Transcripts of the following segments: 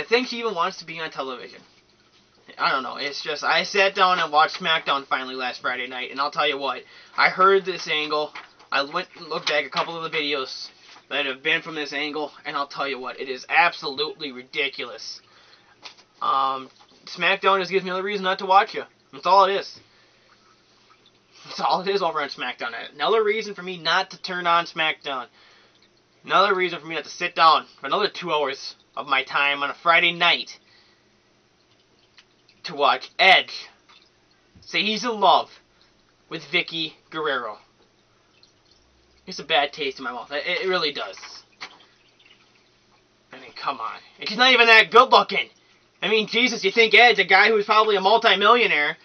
to think she even wants to be on television. I don't know. It's just, I sat down and watched SmackDown finally last Friday night, and I'll tell you what, I heard this angle. I went and looked back a couple of the videos that have been from this angle, and I'll tell you what, it is absolutely ridiculous. SmackDown just gives me another reason not to watch you. That's all it is. That's all it is over on SmackDown. Another reason for me not to turn on SmackDown. Another reason for me not to sit down for another 2 hours of my time on a Friday night to watch Edge say he's in love with Vickie Guerrero. It's a bad taste in my mouth. It really does. I mean, come on. And she's not even that good looking. I mean, Jesus, you think Edge, a guy who's probably a multi-millionaire,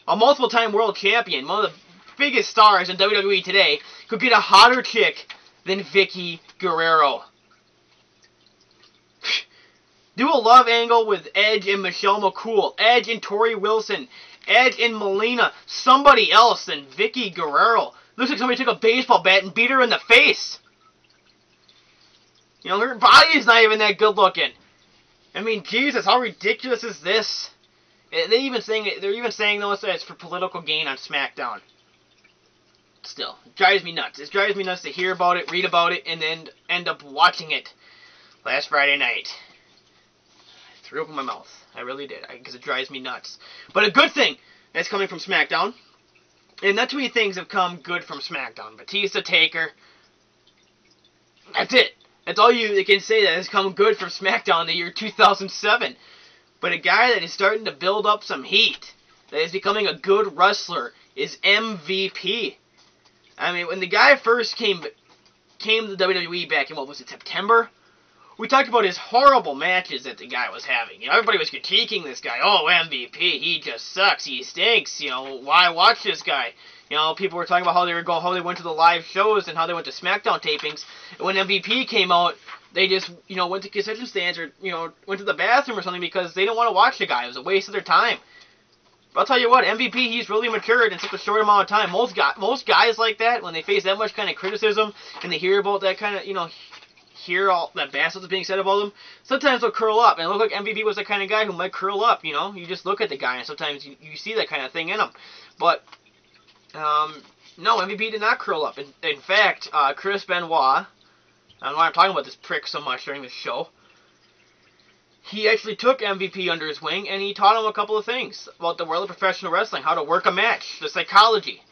a multiple-time world champion, one of the biggest stars in WWE today, could get a hotter chick than Vickie Guerrero. Do a love angle with Edge and Michelle McCool, Edge and Tori Wilson, Edge and Melina, somebody else than Vickie Guerrero. Looks like somebody took a baseball bat and beat her in the face. You know, her body is not even that good looking. I mean, Jesus, how ridiculous is this? They're even saying though that it's for political gain on SmackDown. Still, it drives me nuts. It drives me nuts to hear about it, read about it, and then end up watching it last Friday night. I threw up in my mouth. I really did, because it drives me nuts. But a good thing that's coming from SmackDown, and not too many things have come good from SmackDown. Batista, Taker, that's it. That's all you can say that has come good from SmackDown in the year 2007. But a guy that is starting to build up some heat, that is becoming a good wrestler, is MVP. I mean, when the guy first came to WWE back in, what was it, September? We talked about his horrible matches that the guy was having. You know, everybody was critiquing this guy. Oh, MVP, he just sucks, he stinks. You know, why watch this guy? You know, people were talking about how they went to the live shows and how they went to SmackDown tapings. And when MVP came out, they just, you know, went to concession stands or, you know, went to the bathroom or something because they didn't want to watch the guy. It was a waste of their time. But I'll tell you what, MVP, he's really matured in such a short amount of time. Most guys like that, when they face that much kind of criticism and they hear about that kind of, you know, hear all that bad stuff that's being said about them, sometimes they'll curl up. And it looked like MVP was the kind of guy who might curl up, you know. You just look at the guy and sometimes you see that kind of thing in him. But no, MVP did not curl up. In fact, Chris Benoit, I don't know why I'm talking about this prick so much during this show, he actually took MVP under his wing and he taught him a couple of things about the world of professional wrestling, how to work a match, the psychology.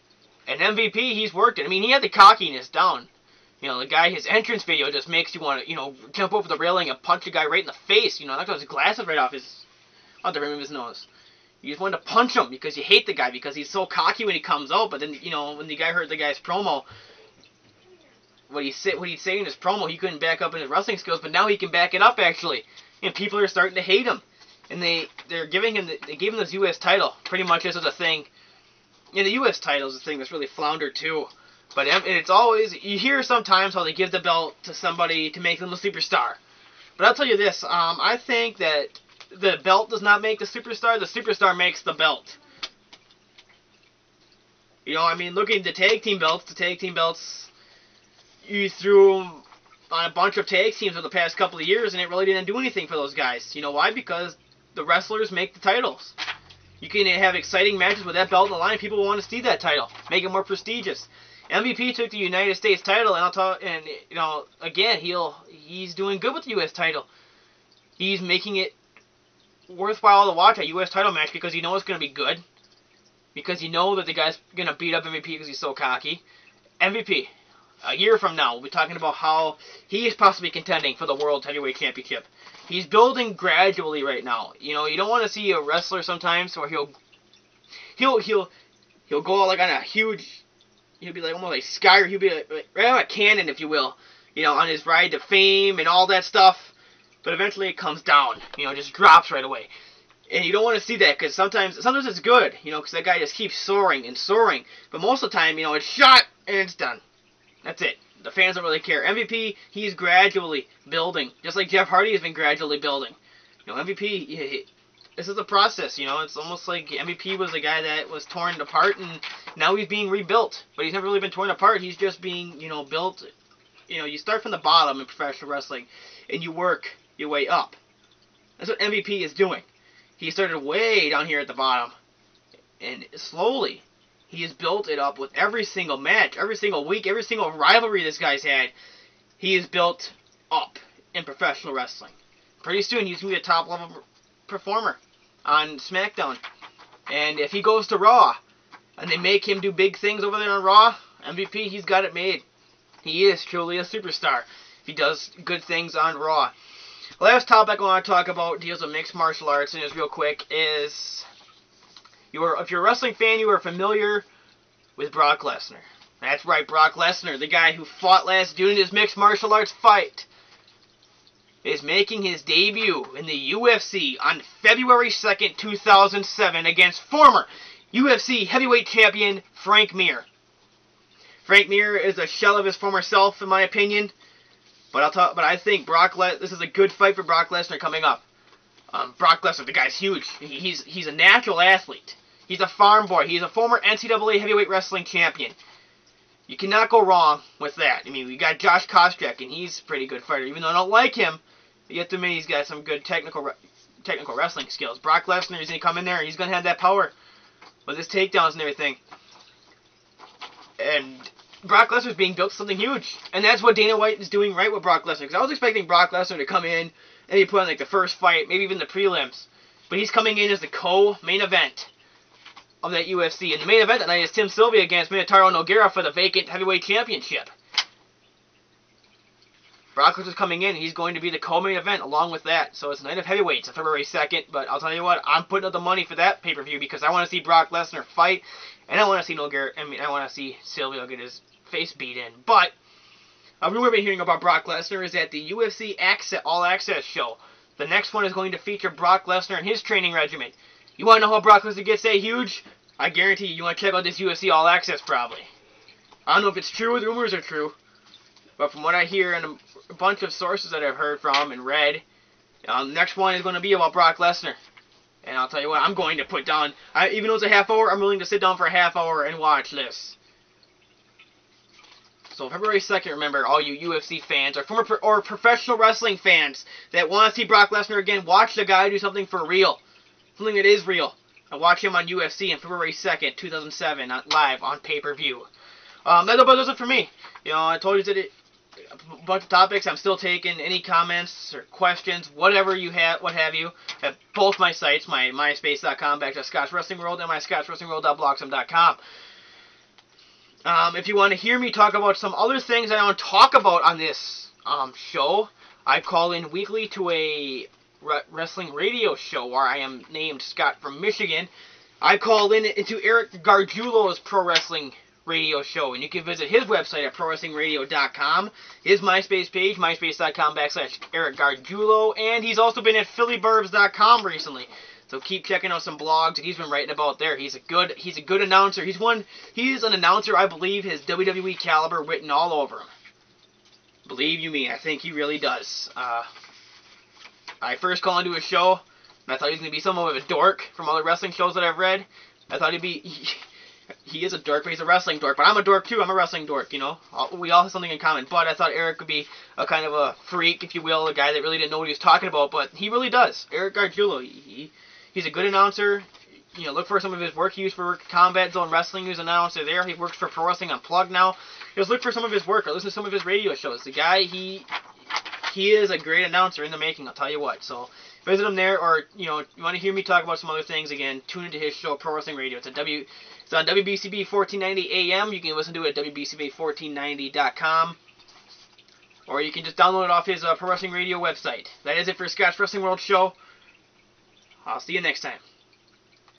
And MVP, he's worked it. I mean, he had the cockiness down. You know, the guy, his entrance video just makes you want to, you know, jump over the railing and punch the guy right in the face. You know, knock those glasses right off the rim of his nose. You just wanted to punch him because you hate the guy because he's so cocky when he comes out. But then, you know, when the guy heard the guy's promo, what he'd say in his promo, he couldn't back up in his wrestling skills, but now he can back it up actually. And people are starting to hate him. And they gave him this U.S. title pretty much as a thing. And the U.S. title is a thing that's really floundered too. But it's always, you hear sometimes how they give the belt to somebody to make them a superstar. But I'll tell you this, I think that the belt does not make the superstar makes the belt. You know, I mean, looking at the tag team belts, you threw on a bunch of tag teams over the past couple of years, and it really didn't do anything for those guys. You know why? Because the wrestlers make the titles. You can have exciting matches with that belt in the line. People will want to see that title, make it more prestigious. MVP took the United States title, and you know, again, he's doing good with the U.S. title. He's making it worthwhile to watch a U.S. title match because you know it's going to be good. Because you know that the guy's going to beat up MVP because he's so cocky. MVP, a year from now, we'll be talking about how he is possibly contending for the World Heavyweight Championship. He's building gradually right now. You know, you don't want to see a wrestler sometimes where he'll go like on a huge, he'll be like almost like Sky, he'll be like right on a cannon, if you will, you know, on his ride to fame and all that stuff. But eventually it comes down, you know, just drops right away. And you don't want to see that because sometimes it's good, you know, because that guy just keeps soaring and soaring. But most of the time, you know, it's shot and it's done. That's it. The fans don't really care. MVP, he's gradually building, just like Jeff Hardy has been gradually building. You know, MVP, this is a process, you know. It's almost like MVP was a guy that was torn apart and now he's being rebuilt. But he's never really been torn apart. He's just being, you know, built. You know, you start from the bottom in professional wrestling and you work your way up. That's what MVP is doing. He started way down here at the bottom, and slowly he has built it up with every single match, every single week, every single rivalry this guy's had. He is built up in professional wrestling. Pretty soon he's going to be a top level performer on SmackDown. And if he goes to Raw and they make him do big things over there on Raw, MVP, he's got it made. He is truly a superstar if he does good things on Raw. Last topic I want to talk about deals with mixed martial arts, and is real quick, is if you're a wrestling fan, you are familiar with Brock Lesnar. That's right, Brock Lesnar, the guy who fought last June in his mixed martial arts fight, is making his debut in the UFC on February 2nd, 2007 against former UFC heavyweight champion Frank Mir. Frank Mir is a shell of his former self, in my opinion. But I think this is a good fight for Brock Lesnar coming up. Brock Lesnar, the guy's huge. He's a natural athlete. He's a farm boy. He's a former NCAA heavyweight wrestling champion. You cannot go wrong with that. I mean, we got Josh Koscheck, and he's a pretty good fighter. Even though I don't like him, yet to me, he's got some good technical wrestling skills. Brock Lesnar is going to come in there, and he's going to have that power with his takedowns and everything. And Brock Lesnar's being built something huge. And that's what Dana White is doing right with Brock Lesnar. Because I was expecting Brock Lesnar to come in and he put on like the first fight, maybe even the prelims. But he's coming in as the co-main event of that UFC. And the main event that night is Tim Sylvia against Minotauro Nogueira for the vacant heavyweight championship. Brock Lesnar's coming in. He's going to be the co-main event along with that. So it's a night of heavyweights on February 2nd. But I'll tell you what, I'm putting up the money for that pay-per-view because I want to see Brock Lesnar fight. And I want to see I want to see Sylvia get his face beat in. But a rumor I've been hearing about Brock Lesnar is that the UFC All Access show, the next one is going to feature Brock Lesnar and his training regimen. You want to know how Brock Lesnar gets that huge? I guarantee you want to check out this UFC All Access probably. I don't know if it's true or the rumors are true, but from what I hear and a bunch of sources that I've heard from and read, the next one is going to be about Brock Lesnar. And I'll tell you what, I'm going to put down, even though it's a half hour, I'm willing to sit down for a half hour and watch this. So February 2nd, remember, all you UFC fans or professional wrestling fans that want to see Brock Lesnar again, watch the guy do something for real. Something that is real. And watch him on UFC on February 2nd, 2007, live on pay-per-view. That does it for me. You know, I told you that a bunch of topics. I'm still taking any comments or questions, whatever you have, what have you, at both my sites, my myspace.com/ScotchWrestlingWorld and my ScotchWrestlingWorld.blogspot.com. If you want to hear me talk about some other things I don't talk about on this show, I call in weekly to a wrestling radio show where I am named Scott from Michigan. I call into Eric Gargiulo's pro wrestling radio show, and you can visit his website at prowrestlingradio.com, his MySpace page, myspace.com/Eric Gargiulo, and he's also been at phillyburbs.com recently. So keep checking out some blogs that he's been writing about there. He's a good announcer. He is an announcer, I believe, his WWE caliber written all over him. Believe you me, I think he really does. I first called into a show, and I thought he was going to be somewhat of a dork from other wrestling shows that I've read. I thought he'd be... He is a dork, but he's a wrestling dork. But I'm a dork, too. I'm a wrestling dork, you know. We all have something in common. But I thought Eric would be a kind of a freak, if you will, a guy that really didn't know what he was talking about. But he really does. Eric Gargiulo, he's a good announcer. You know, look for some of his work. He used for Combat Zone Wrestling. He was an announcer there. He works for Pro Wrestling Unplugged now. Just look for some of his work or listen to some of his radio shows. The guy, he is a great announcer in the making, I'll tell you what. So visit him there, or, you know, you want to hear me talk about some other things, again, tune into his show, Pro Wrestling Radio. It's on WBCB 1490 AM. You can listen to it at WBCB1490.com. Or you can just download it off his Pro Wrestling Radio website. That is it for Scotch Wrestling World Show. I'll see you next time.